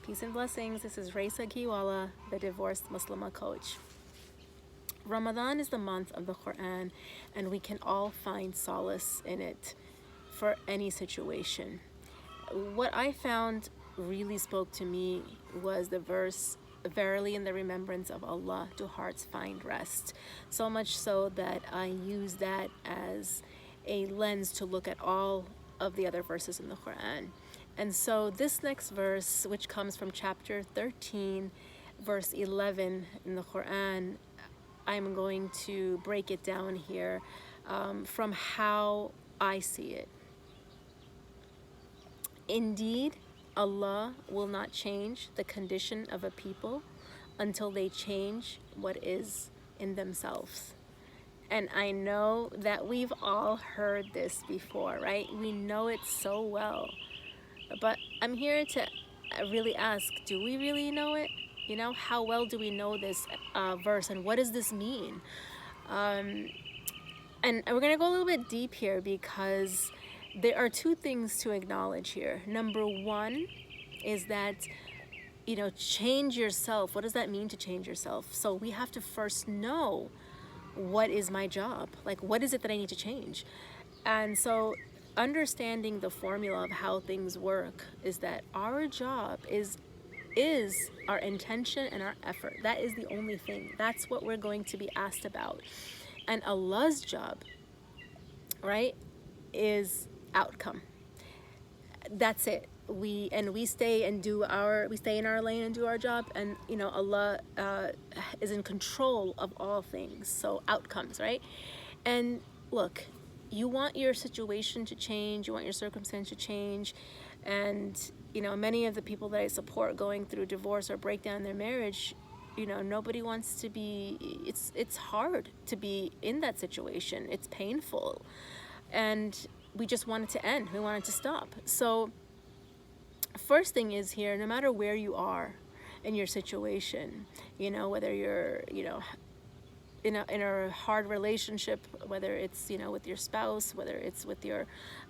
Peace and blessings. This is Raisa Kiwala, the divorced Muslimah coach. Ramadan is the month of the Quran, and we can all find solace in it for any situation. What I found really spoke to me was the verse, "Verily in the remembrance of Allah do hearts find rest." So much so that I use that as a lens to look at all of the other verses in the Quran. And so this next verse, which comes from chapter 13, verse 11 in the Quran, I'm going to break it down here from how I see it. Indeed, Allah will not change the condition of a people until they change what is in themselves. And I know that we've all heard this before, right? We know it so well. But I'm here to really ask, do we really know it? You know, how well do we know this verse, and what does this mean? And we're going to go a little bit deep here because there are two things to acknowledge here. Number one is that, you know, change yourself. What does that mean to change yourself? So we have to first know, what is my job? Like, what is it that I need to change? And so understanding the formula of how things work is that our job is our intention and our effort. That is the only thing. That's what we're going to be asked about. And Allah's job, right, is outcome. That's it. We stay in our lane and do our job, and you know, Allah is in control of all things. So outcomes, right? And look, you want your situation to change, you want your circumstance to change, and you know, many of the people that I support going through divorce or breakdown in their marriage, you know, nobody wants to be, it's hard to be in that situation. It's painful, and we just want it to end. We want it to stop. So first thing is here, no matter where you are in your situation, you know, whether you're, you know, in a hard relationship, whether it's, you know, with your spouse, whether it's with your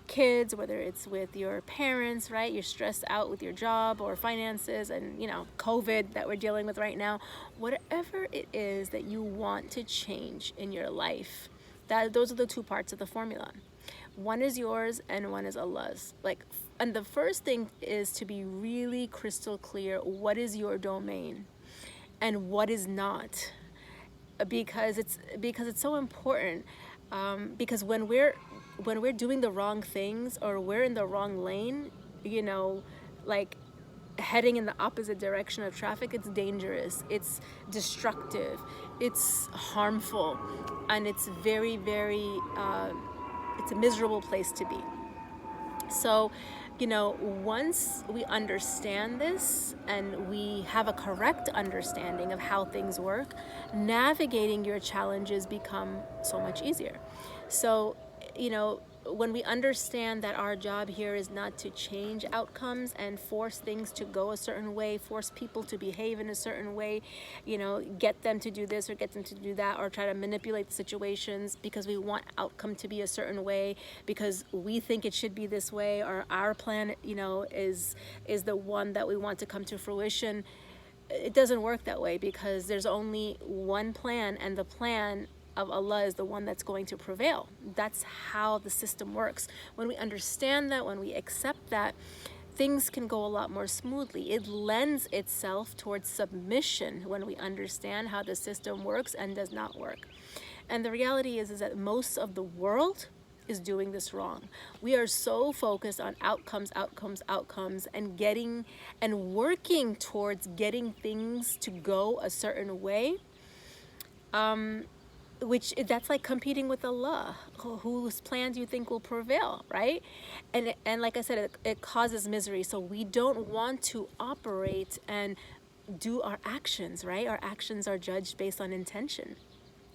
kids, whether it's with your parents, right? You're stressed out with your job or finances, and, you know, COVID that we're dealing with right now, whatever it is that you want to change in your life, those are the two parts of the formula. One is yours and one is Allah's. And the first thing is to be really crystal clear what is your domain and what is not, because it's so important. Because when we're doing the wrong things, or we're in the wrong lane, you know, like heading in the opposite direction of traffic, it's dangerous, it's destructive, it's harmful, and it's very, very it's a miserable place to be. So, you know, once we understand this and we have a correct understanding of how things work, navigating your challenges become so much easier. So, you know, when we understand that our job here is not to change outcomes and force things to go a certain way, force people to behave in a certain way, you know, get them to do this or get them to do that, or try to manipulate the situations because we want outcome to be a certain way, because we think it should be this way, or our plan, you know, is the one that we want to come to fruition. It doesn't work that way, because there's only one plan, and the plan of Allah is the one that's going to prevail. That's how the system works. When we understand that, when we accept that, things can go a lot more smoothly. It lends itself towards submission when we understand how the system works and does not work. And the reality is that most of the world is doing this wrong. We are so focused on outcomes, and getting and working towards getting things to go a certain way, which that's like competing with Allah, whose plan do you think will prevail, right? And like I said, it causes misery. So we don't want to operate and do our actions, right? Our actions are judged based on intention.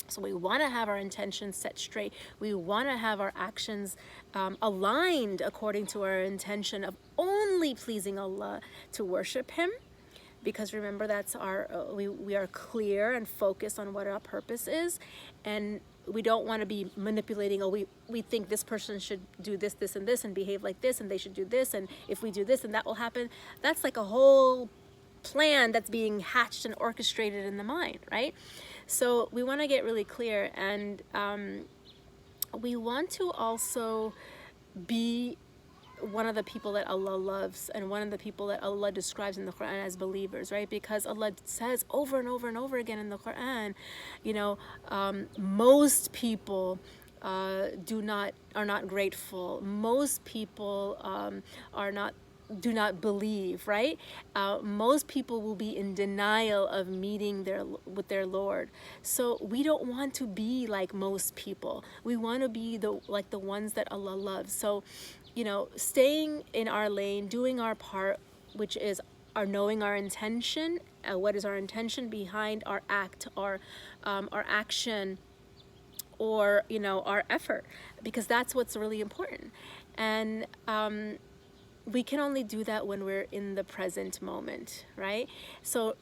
So we want to have our intentions set straight. We want to have our actions aligned according to our intention of only pleasing Allah, to worship Him. Because remember, that's our we are clear and focused on what our purpose is, and we don't want to be manipulating. We think this person should do this, this, and this, and behave like this, and they should do this, and if we do this, and that will happen. That's like a whole plan that's being hatched and orchestrated in the mind, right? So we want to get really clear, and we want to also be one of the people that Allah loves, and one of the people that Allah describes in the Quran as believers, right? Because Allah says over and over and over again in the Quran, you know, most people are not grateful. Most people do not believe, right? Most people will be in denial of meeting with their Lord. So we don't want to be like most people. We want to be like the ones that Allah loves. So, you know, staying in our lane, doing our part, which is our knowing our intention, what is our intention behind our act, our action, or, you know, our effort, because that's what's really important. And we can only do that when we're in the present moment, right? So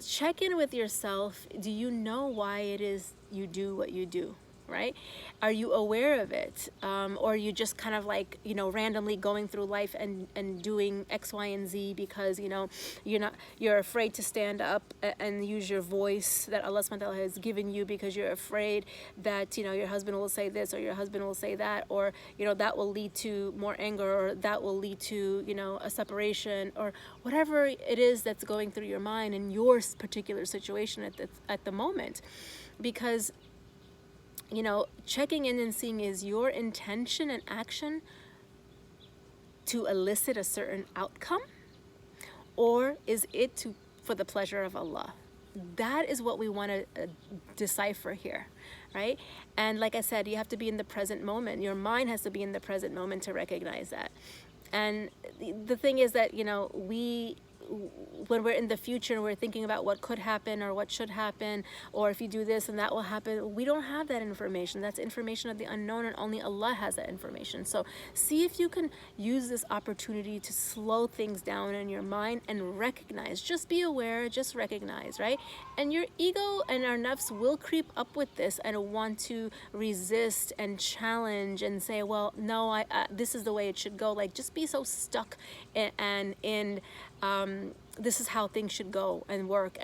check in with yourself. Do you know why it is you do what you do, right? Are you aware of it? Or are you just kind of like, you know, randomly going through life and doing X, Y, and Z because, you know, you're afraid to stand up and use your voice that Allah subhanahu wa ta'ala has given you, because you're afraid that, you know, your husband will say this or your husband will say that, or, you know, that will lead to more anger, or that will lead to, you know, a separation, or whatever it is that's going through your mind in your particular situation at the moment. Because, you know, checking in and seeing, is your intention and action to elicit a certain outcome, or is it for the pleasure of Allah? That is what we want to decipher here, right? And like I said, you have to be in the present moment. Your mind has to be in the present moment to recognize that. And the thing is that, you know, when we're in the future and we're thinking about what could happen or what should happen, or if you do this and that will happen, we don't have that information. That's information of the unknown, and only Allah has that information. So see if you can use this opportunity to slow things down in your mind and recognize. Just be aware, just recognize, right? And your ego and our nafs will creep up with this and want to resist and challenge and say, well, no, this is the way it should go. Like, just be so stuck in this is how things should go and work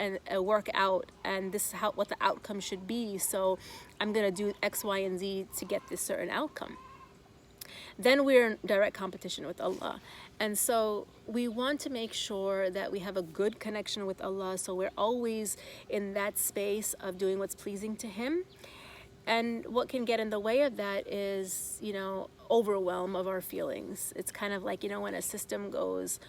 out, and this is what the outcome should be. So I'm gonna do X, Y, and Z to get this certain outcome. Then we're in direct competition with Allah. And so we want to make sure that we have a good connection with Allah, so we're always in that space of doing what's pleasing to Him. And what can get in the way of that is, you know, overwhelm of our feelings. It's kind of like, you know, when a system goes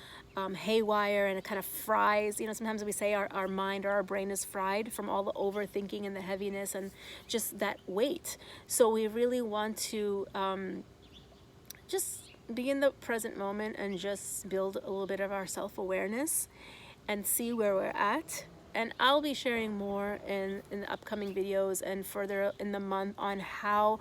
haywire and it kind of fries. You know, sometimes we say our mind or our brain is fried from all the overthinking and the heaviness and just that weight. So we really want to just be in the present moment and just build a little bit of our self-awareness and see where we're at. And I'll be sharing more in the upcoming videos and further in the month on how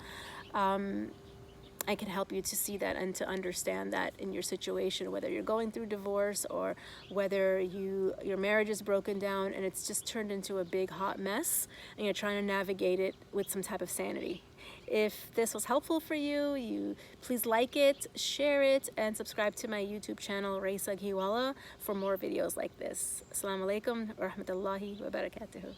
I can help you to see that and to understand that in your situation, whether you're going through divorce or whether your marriage is broken down and it's just turned into a big hot mess and you're trying to navigate it with some type of sanity. If this was helpful for you, please like it, share it, and subscribe to my YouTube channel, Raisa Ghiwala, for more videos like this. Assalamu alaikum wa rahmatullahi wa barakatuhu.